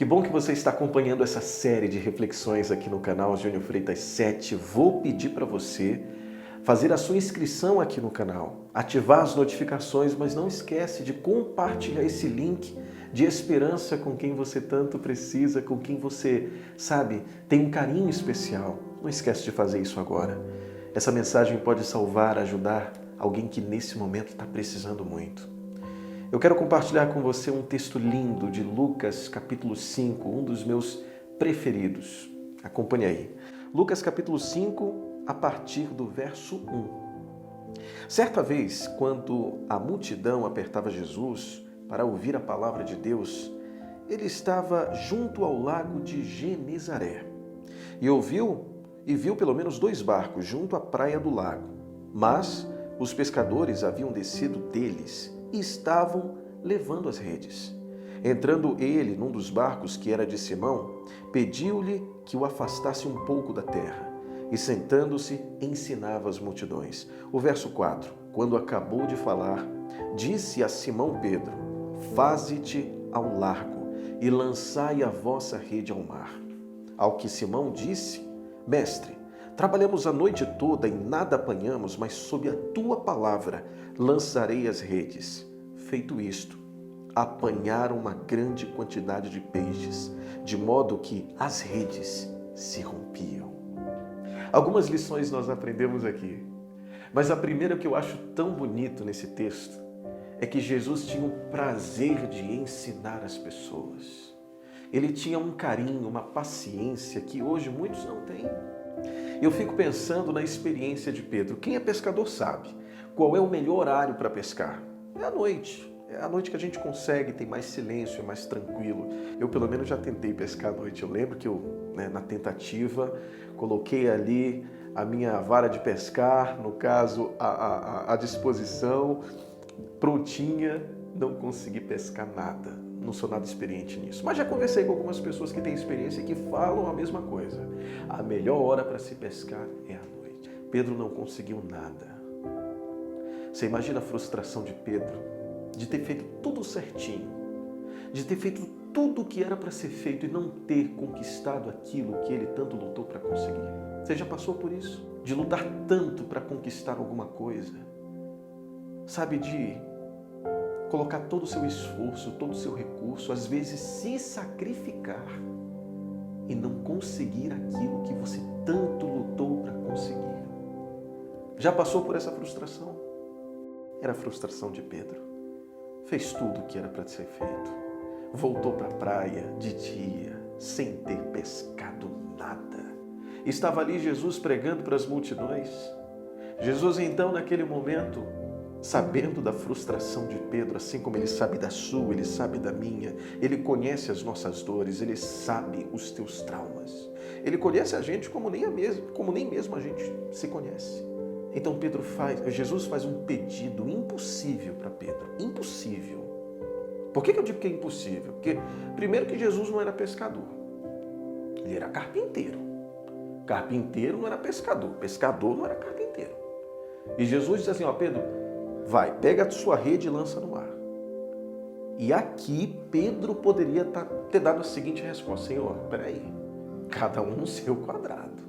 Que bom que você está acompanhando essa série de reflexões aqui no canal Júnior Freitas 7. Vou pedir para você fazer a sua inscrição aqui no canal, ativar as notificações, mas não esquece de compartilhar esse link de esperança com quem você tanto precisa, com quem você, sabe, tem um carinho especial. Não esquece de fazer isso agora. Essa mensagem pode salvar, ajudar alguém que nesse momento está precisando muito. Eu quero compartilhar com você um texto lindo de Lucas, capítulo 5, um dos meus preferidos. Acompanhe aí. Lucas, capítulo 5, a partir do verso 1. Certa vez, quando a multidão apertava Jesus para ouvir a palavra de Deus, ele estava junto ao lago de Genezaré e viu pelo menos 2 barcos junto à praia do lago. Mas os pescadores haviam descido deles e estavam levando as redes. Entrando ele num dos barcos, que era de Simão, pediu-lhe que o afastasse um pouco da terra e, sentando-se, ensinava as multidões. O verso 4, quando acabou de falar, disse a Simão Pedro: faze-te ao largo e lançai a vossa rede ao mar. Ao que Simão disse: mestre, trabalhamos a noite toda e nada apanhamos, mas sob a tua palavra lançarei as redes. Feito isto, apanharam uma grande quantidade de peixes, de modo que as redes se rompiam. Algumas lições nós aprendemos aqui, mas a primeira que eu acho tão bonito nesse texto é que Jesus tinha o prazer de ensinar as pessoas. Ele tinha um carinho, uma paciência que hoje muitos não têm. Eu fico pensando na experiência de Pedro. Quem é pescador sabe qual é o melhor horário para pescar. É à noite. É à noite que a gente consegue, tem mais silêncio, é mais tranquilo. Eu, pelo menos, já tentei pescar à noite. Eu lembro que na tentativa, coloquei ali a minha vara de pescar, no caso, à disposição, prontinha, não consegui pescar nada. Não sou nada experiente nisso. Mas já conversei com algumas pessoas que têm experiência e que falam a mesma coisa. A melhor hora para se pescar é à noite. Pedro não conseguiu nada. Você imagina a frustração de Pedro de ter feito tudo certinho, de ter feito tudo o que era para ser feito e não ter conquistado aquilo que ele tanto lutou para conseguir. Você já passou por isso? De lutar tanto para conquistar alguma coisa? Sabe, de colocar todo o seu esforço, todo o seu recurso, às vezes se sacrificar e não conseguir aquilo que você tanto lutou para conseguir. Já passou por essa frustração? Era a frustração de Pedro. Fez tudo o que era para ser feito. Voltou para a praia de dia, sem ter pescado nada. Estava ali Jesus pregando para as multidões. Jesus, então, naquele momento, sabendo da frustração de Pedro, assim como ele sabe da sua, ele sabe da minha, ele conhece as nossas dores, ele sabe os teus traumas. Ele conhece a gente como nem mesmo a gente se conhece. Então Jesus faz um pedido impossível para Pedro. Impossível. Por que eu digo que é impossível? Porque, primeiro, que Jesus não era pescador. Ele era carpinteiro. Carpinteiro não era pescador. Pescador não era carpinteiro. E Jesus diz assim, Pedro, vai, pega a sua rede e lança no mar. E aqui Pedro poderia ter dado a seguinte resposta: Senhor, peraí, cada um no seu quadrado.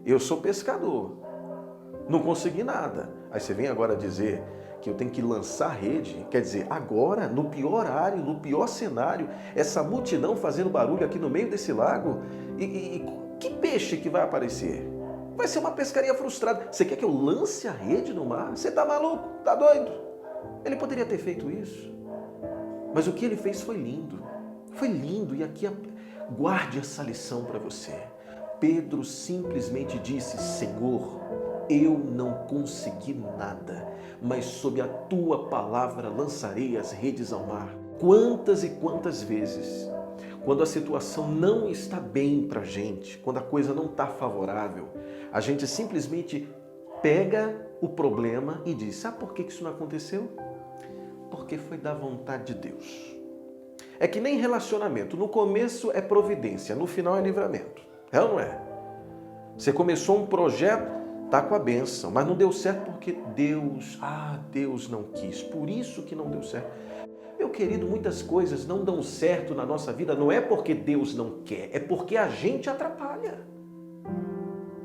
Eu sou pescador. Não consegui nada. Aí você vem agora dizer que eu tenho que lançar rede. Quer dizer, agora, no pior horário, no pior cenário, essa multidão fazendo barulho aqui no meio desse lago, e que peixe que vai aparecer? Vai ser uma pescaria frustrada. Você quer que eu lance a rede no mar? Você tá maluco? Tá doido? Ele poderia ter feito isso. Mas o que ele fez foi lindo. Foi lindo. E aqui guarde essa lição para você. Pedro simplesmente disse: Senhor, eu não consegui nada, mas sob a tua palavra lançarei as redes ao mar. Quantas e quantas vezes, quando a situação não está bem para a gente, quando a coisa não está favorável, a gente simplesmente pega o problema e diz: sabe por que isso não aconteceu? Porque foi da vontade de Deus. É que nem relacionamento, no começo é providência, no final é livramento. É ou não é? Você começou um projeto, está com a bênção, mas não deu certo porque Deus não quis, por isso que não deu certo. Meu querido, muitas coisas não dão certo na nossa vida, não é porque Deus não quer, é porque a gente atrapalha.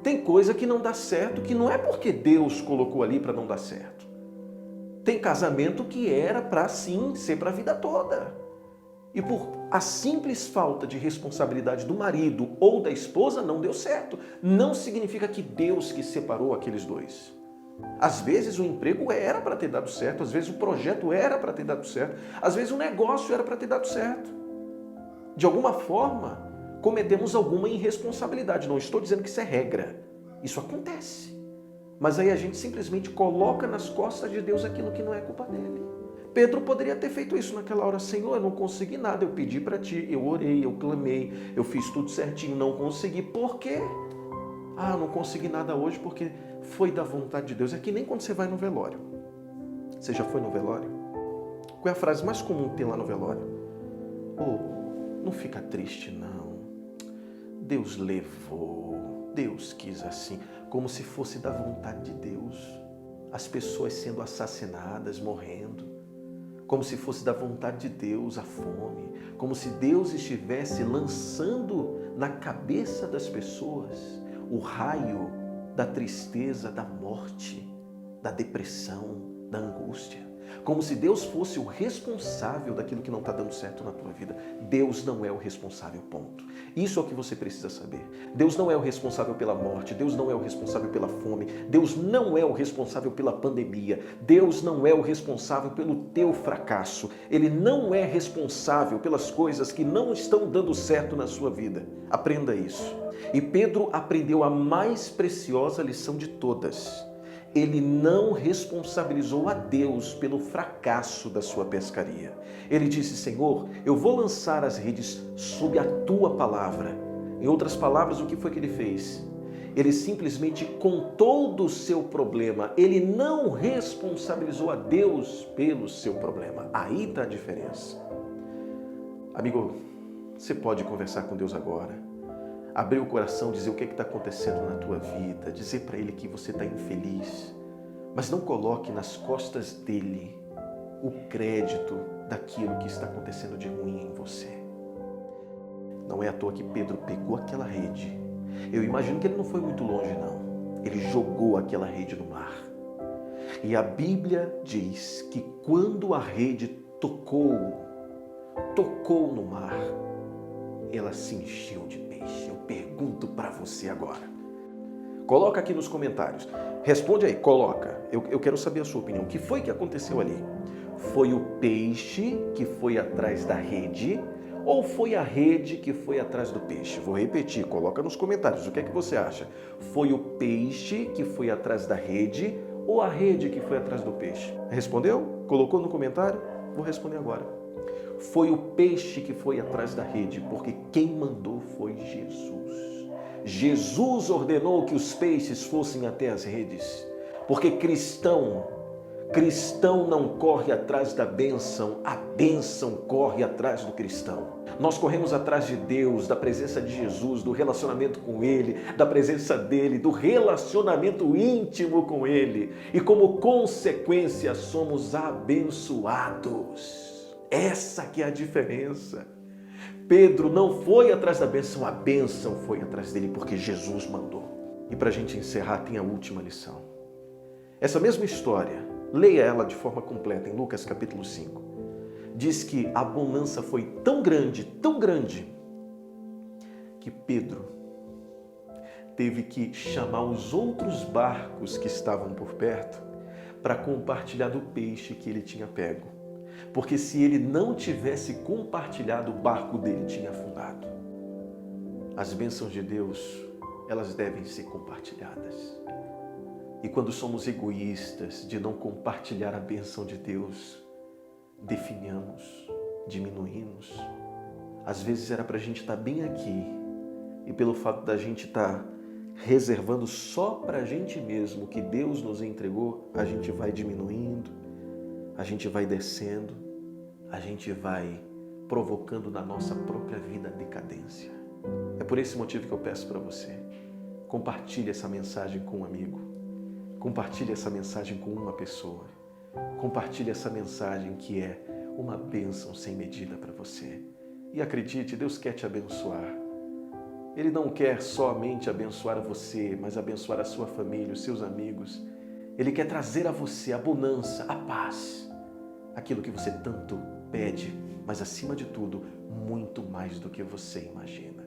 Tem coisa que não dá certo, que não é porque Deus colocou ali para não dar certo. Tem casamento que era para sim ser para a vida toda. E por a simples falta de responsabilidade do marido ou da esposa não deu certo. Não significa que Deus que separou aqueles dois. Às vezes o emprego era para ter dado certo, às vezes o projeto era para ter dado certo, às vezes o negócio era para ter dado certo. De alguma forma, cometemos alguma irresponsabilidade. Não estou dizendo que isso é regra. Isso acontece. Mas aí a gente simplesmente coloca nas costas de Deus aquilo que não é culpa dele. Pedro poderia ter feito isso naquela hora. Senhor, eu não consegui nada, eu pedi para ti, eu orei, eu clamei, eu fiz tudo certinho, não consegui. Por quê? Ah, não consegui nada hoje porque foi da vontade de Deus. É que nem quando você vai no velório. Você já foi no velório? Qual é a frase mais comum que tem lá no velório? Oh, não fica triste não. Deus levou, Deus quis assim. Como se fosse da vontade de Deus. As pessoas sendo assassinadas, morrendo. Como se fosse da vontade de Deus a fome. Como se Deus estivesse lançando na cabeça das pessoas o raio da tristeza, da morte, da depressão, da angústia. Como se Deus fosse o responsável daquilo que não está dando certo na tua vida. Deus não é o responsável, ponto. Isso é o que você precisa saber. Deus não é o responsável pela morte, Deus não é o responsável pela fome, Deus não é o responsável pela pandemia, Deus não é o responsável pelo teu fracasso, Ele não é responsável pelas coisas que não estão dando certo na sua vida. Aprenda isso. E Pedro aprendeu a mais preciosa lição de todas. Ele não responsabilizou a Deus pelo fracasso da sua pescaria. Ele disse, Senhor, eu vou lançar as redes sob a tua palavra. Em outras palavras, o que foi que ele fez? Ele simplesmente contou do seu problema. Ele não responsabilizou a Deus pelo seu problema. Aí está a diferença. Amigo, você pode conversar com Deus agora. Abrir o coração, dizer o que está acontecendo na tua vida, dizer para Ele que você está infeliz, mas não coloque nas costas dele o crédito daquilo que está acontecendo de ruim em você. Não é à toa que Pedro pegou aquela rede. Eu imagino que ele não foi muito longe, não. Ele jogou aquela rede no mar. E a Bíblia diz que quando a rede tocou no mar, ela se encheu de peixe. Eu pergunto para você agora. Coloca aqui nos comentários. Responde aí, coloca. Eu quero saber a sua opinião. O que foi que aconteceu ali? Foi o peixe que foi atrás da rede ou foi a rede que foi atrás do peixe? Vou repetir, coloca nos comentários. O que é que você acha? Foi o peixe que foi atrás da rede ou a rede que foi atrás do peixe? Respondeu? Colocou no comentário? Vou responder agora. Foi o peixe que foi atrás da rede, porque quem mandou foi Jesus. Jesus ordenou que os peixes fossem até as redes, porque cristão não corre atrás da bênção, a bênção corre atrás do cristão. Nós corremos atrás de Deus, da presença de Jesus, do relacionamento com Ele, da presença dEle, do relacionamento íntimo com Ele. E como consequência somos abençoados. Essa que é a diferença. Pedro não foi atrás da bênção, a bênção foi atrás dele, porque Jesus mandou. E para a gente encerrar, tem a última lição. Essa mesma história, leia ela de forma completa em Lucas capítulo 5. Diz que a bonança foi tão grande, que Pedro teve que chamar os outros barcos que estavam por perto para compartilhar do peixe que ele tinha pego. Porque se ele não tivesse compartilhado, o barco dele tinha afundado. As bênçãos de Deus, elas devem ser compartilhadas. E quando somos egoístas de não compartilhar a bênção de Deus, definhamos, diminuímos. Às vezes era para a gente estar bem aqui, e pelo fato da gente estar reservando só para a gente mesmo o que Deus nos entregou, a gente vai diminuindo, a gente vai descendo, a gente vai provocando na nossa própria vida a decadência. É por esse motivo que eu peço para você, compartilhe essa mensagem com um amigo, compartilhe essa mensagem com uma pessoa, compartilhe essa mensagem que é uma bênção sem medida para você. E acredite, Deus quer te abençoar. Ele não quer somente abençoar você, mas abençoar a sua família, os seus amigos. Ele quer trazer a você a bonança, a paz, aquilo que você tanto pede, mas acima de tudo, muito mais do que você imagina.